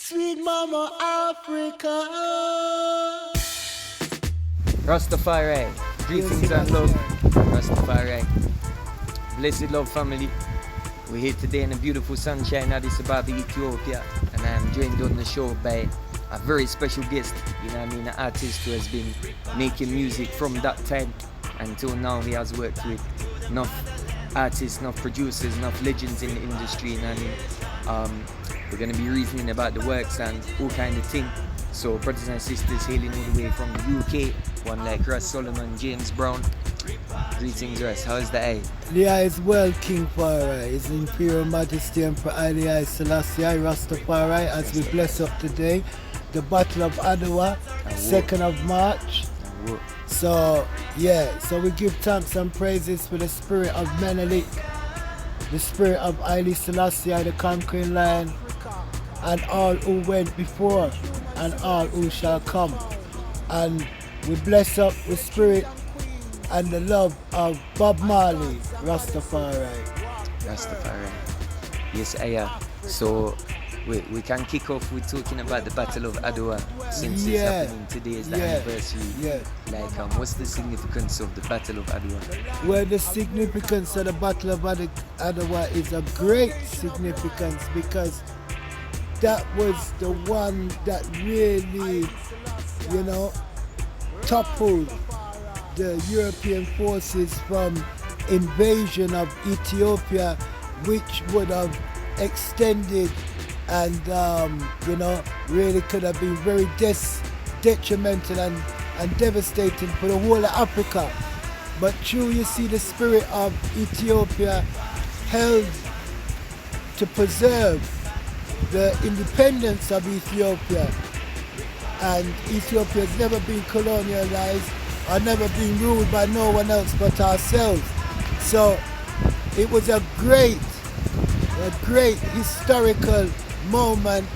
Sweet Mama Africa. Rastafari, greetings and love. Rastafari, blessed love family. We're here today in the beautiful sunshine Addis Ababa, Ethiopia, and I'm joined on the show by a very special guest. You know what I mean, an artist who has been making music from that time until now. He has worked with enough artists, enough producers, enough legends in the industry. You know what I mean? We're going to be reasoning about the works and all kind of thing. So brothers and sisters hailing all the way from the UK, one like Ras Solomon James Browne. Greetings, Ras. How's the eye? The eye is well, King Farai. His Imperial Majesty Emperor Haile Selassie Rastafari, as we bless up today the Battle of Adwa, 2nd of March. So we give thanks and praises for the spirit of Menelik, the spirit of Haile Selassie, the conquering lion, and all who went before and all who shall come. And we bless up the spirit and the love of Bob Marley, Rastafari. Yes, Aya. So we can kick off with talking about the Battle of Adwa, since it's happening today is the anniversary. Yeah. Like, what's the significance of the Battle of Adwa? Well, the significance of the Battle of Adwa is a great significance, because that was the one that really, toppled the European forces from invasion of Ethiopia, which would have extended and really could have been very detrimental and devastating for the whole of Africa. But true, you see, the spirit of Ethiopia held to preserve the independence of Ethiopia, and Ethiopia has never been colonialized or never been ruled by no one else but ourselves. So it was a great historical moment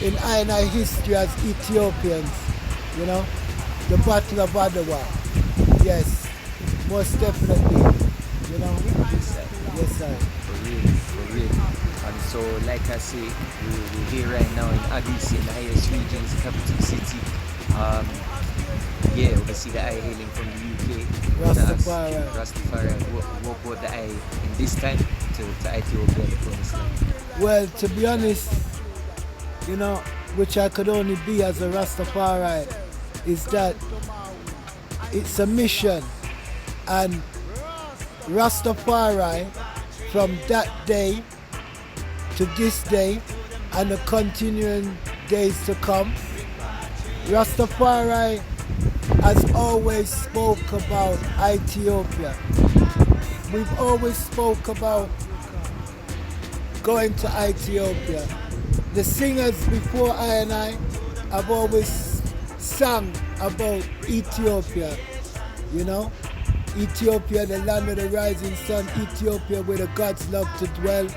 in I history as Ethiopians, the Battle of Adwa. Yes, most definitely, Yes, sir. For real. And so, like I say, we're here right now in Addis, in the highest regions, capital city. Obviously the eye hailing from the UK. Rastafari. What brought the eye in this time to Ethiopia, the promised land? Well, to be honest, which I could only be as a Rastafari, is that it's a mission, and Rastafari from that day to this day and the continuing days to come, Rastafari has always spoke about Ethiopia. We've always spoke about going to Ethiopia. The singers before I and I have always sung about Ethiopia, Ethiopia, the land of the rising sun, Ethiopia where the gods love to dwell,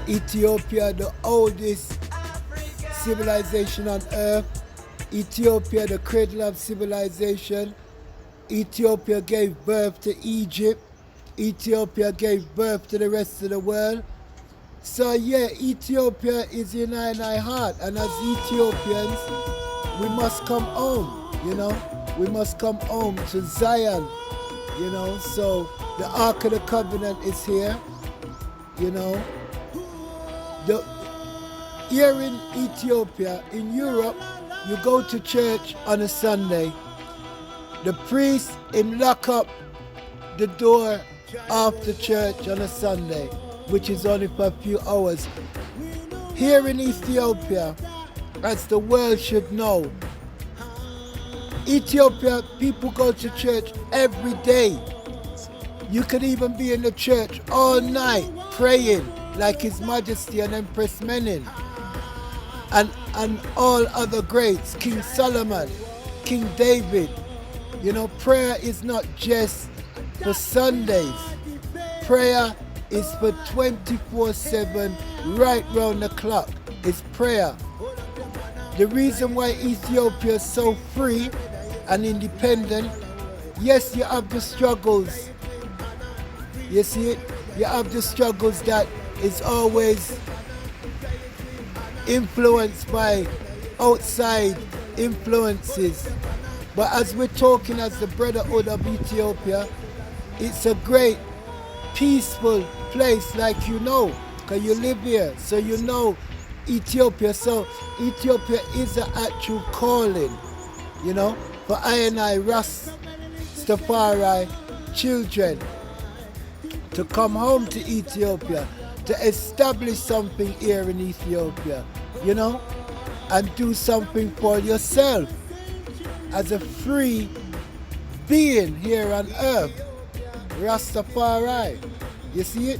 Ethiopia, the oldest civilization on earth, Ethiopia, the cradle of civilization. Ethiopia gave birth to Egypt. Ethiopia gave birth to the rest of the world. So Ethiopia is in our heart, and as Ethiopians, we must come home, We must come home to Zion, So the Ark of the Covenant is here, Here in Ethiopia, in Europe, you go to church on a Sunday. The priest lock up the door after church on a Sunday, which is only for a few hours. Here in Ethiopia, as the world should know, Ethiopia, people go to church every day. You could even be in the church all night praying like His Majesty and Empress Menen and all other greats, King Solomon, King David. Prayer is not just for Sundays. Prayer is for 24/7, right round the clock. It's prayer. The reason why Ethiopia is so free and independent, yes, you have the struggles. You see it? You have the struggles that is always influenced by outside influences. But as we're talking as the Brotherhood of Ethiopia, it's a great peaceful place, like you know, because you live here, so you know Ethiopia. So Ethiopia is an actual calling, you know, for I and I, Rastafari children, to come home to Ethiopia, to establish something here in Ethiopia, you know, and do something for yourself as a free being here on earth. Rastafari. You see it?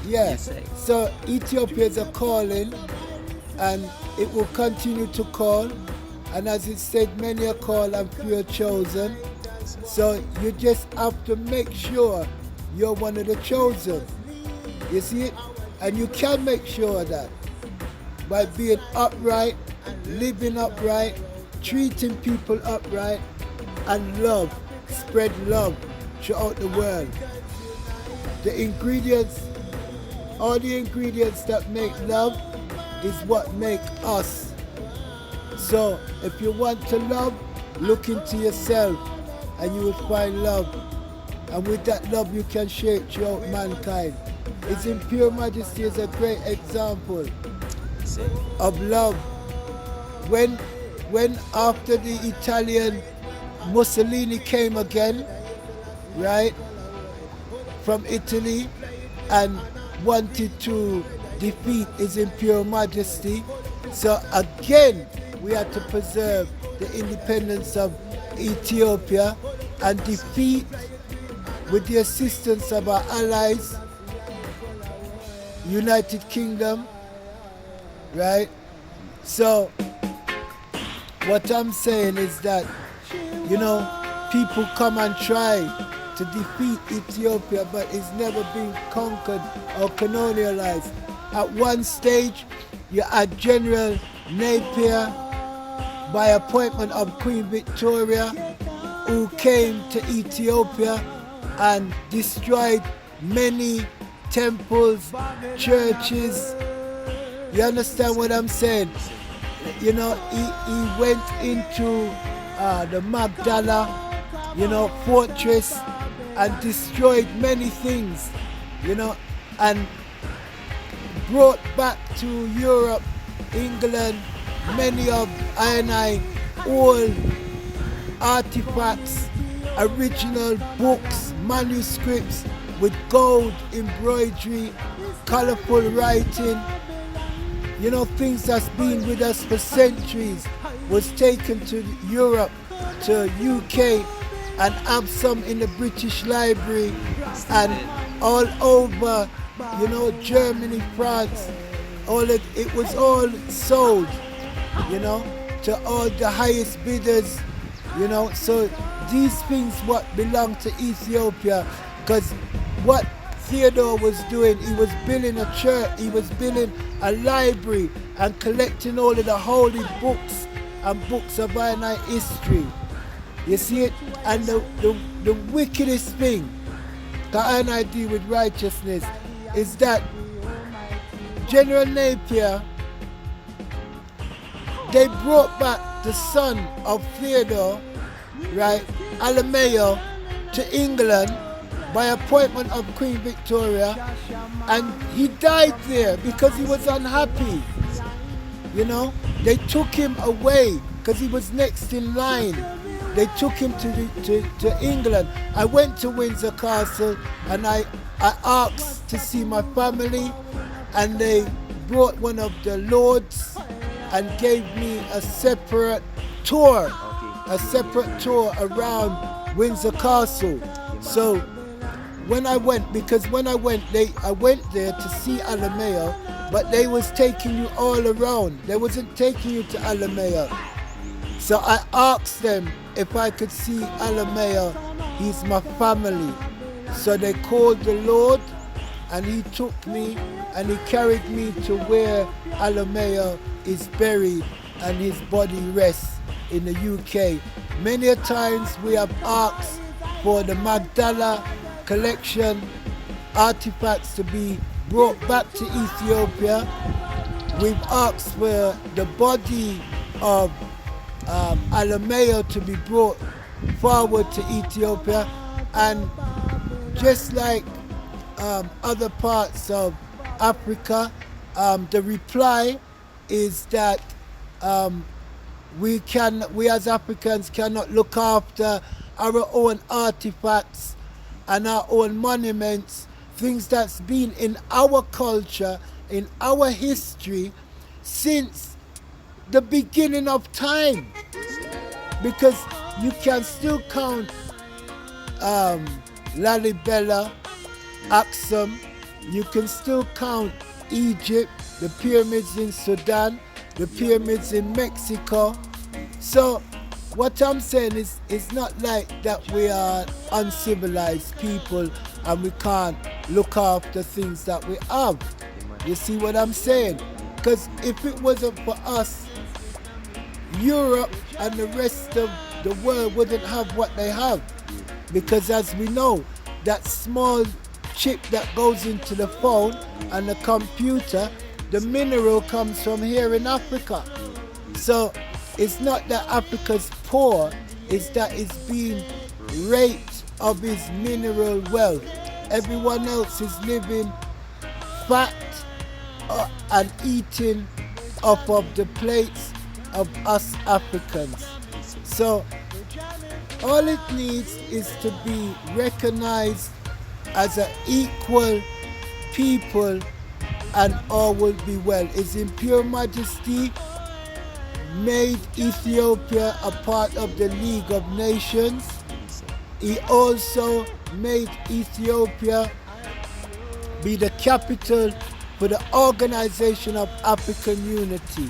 Yeah. Yes, sir. So Ethiopia is a calling, and it will continue to call. And as it said, many are called and few are chosen. So you just have to make sure you're one of the chosen. You see it? And you can make sure of that by being upright, living upright, treating people upright, and love. Spread love throughout the world. The ingredients, all the ingredients that make love is what make us. So if you want to love, look into yourself and you will find love. And with that love you can share it throughout mankind. His Imperial Majesty is a great example of love. When after the Italian Mussolini came again, right, from Italy, and wanted to defeat His Imperial Majesty, so again we had to preserve the independence of Ethiopia and defeat, with the assistance of our allies, United Kingdom, right? So what I'm saying is that, you know, people come and try to defeat Ethiopia, but it's never been conquered or colonialized. At one stage, you had General Napier, by appointment of Queen Victoria, who came to Ethiopia and destroyed many temples, churches. You understand what I'm saying? You know, he went into the Maqdala, you know, fortress, and destroyed many things, you know, and brought back to Europe, England, many of I old artifacts, original books, manuscripts with gold embroidery, colorful writing, you know, things that's been with us for centuries, was taken to Europe, to UK, and have some in the British Library, and all over, you know, Germany, France, it was all sold, you know, to all the highest bidders, you know. So these things what belong to Ethiopia, because what Theodore was doing, he was building a church, he was building a library and collecting all of the holy books and books of our history. You see it? And the wickedest thing that I deal with righteousness is that General Napier, they brought back the son of Theodore, right, Alameyehu, to England by appointment of Queen Victoria, and he died there because he was unhappy. You know, they took him away because he was next in line. They took him to England. I went to Windsor Castle and I asked to see my family, and they brought one of the lords and gave me a separate tour, around Windsor Castle. So when I went, I went there to see Alameyehu, but they was taking you all around. They wasn't taking you to Alameyehu. So I asked them if I could see Alameyehu. He's my family. So they called the Lord, and he took me and he carried me to where Alameyehu is buried and his body rests in the UK. Many a times we have asked for the Maqdala collection artifacts to be brought back to Ethiopia, we've asked for the body of Alameyehu to be brought forward to Ethiopia, and just like other parts of Africa, the reply is that we as Africans cannot look after our own artifacts and our own monuments, things that's been in our culture, in our history since the beginning of time. Because you can still count Lalibela, Aksum, you can still count Egypt, the pyramids in Sudan, the pyramids in Mexico. So what I'm saying is, it's not like that we are uncivilized people and we can't look after things that we have. You see what I'm saying? Because if it wasn't for us, Europe and the rest of the world wouldn't have what they have. Because as we know, that small chip that goes into the phone and the computer, the mineral comes from here in Africa. So it's not that Africa's poor, it's that it's being raped of its mineral wealth. Everyone else is living fat and eating off of the plates of us Africans. So all it needs is to be recognized as an equal people and all will be well. His Imperial Majesty made Ethiopia a part of the League of Nations. He also made Ethiopia be the capital for the Organization of African Unity.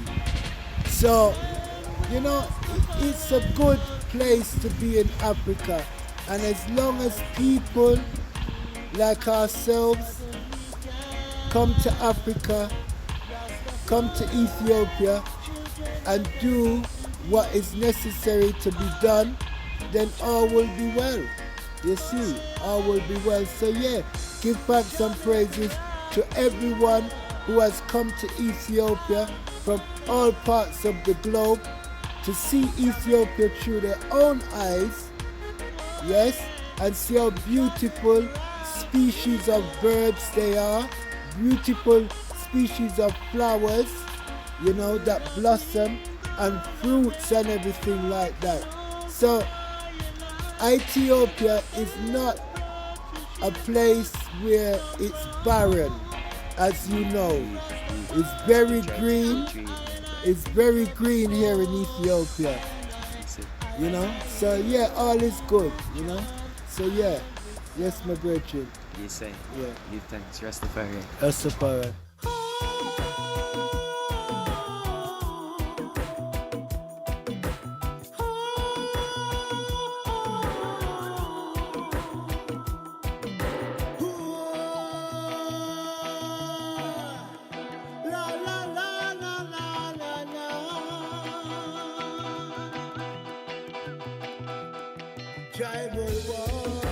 So, you know, it's a good place to be in Africa. And as long as people like ourselves come to Africa, come to Ethiopia, and do what is necessary to be done, then all will be well. You see, all will be well. So yeah, give thanks and praises to everyone who has come to Ethiopia from all parts of the globe to see Ethiopia through their own eyes, yes, and see how beautiful species of birds they are, beautiful species of flowers, you know, that blossom, and fruits and everything like that. So Ethiopia is not a place where it's barren, as you know. It's very green. It's very green here in Ethiopia. You know? So yeah, all is good, you know? So yeah. Yes, my brethren. Yes, sir. Yeah. Give thanks. Rastafari. Rastafari. Tribal war.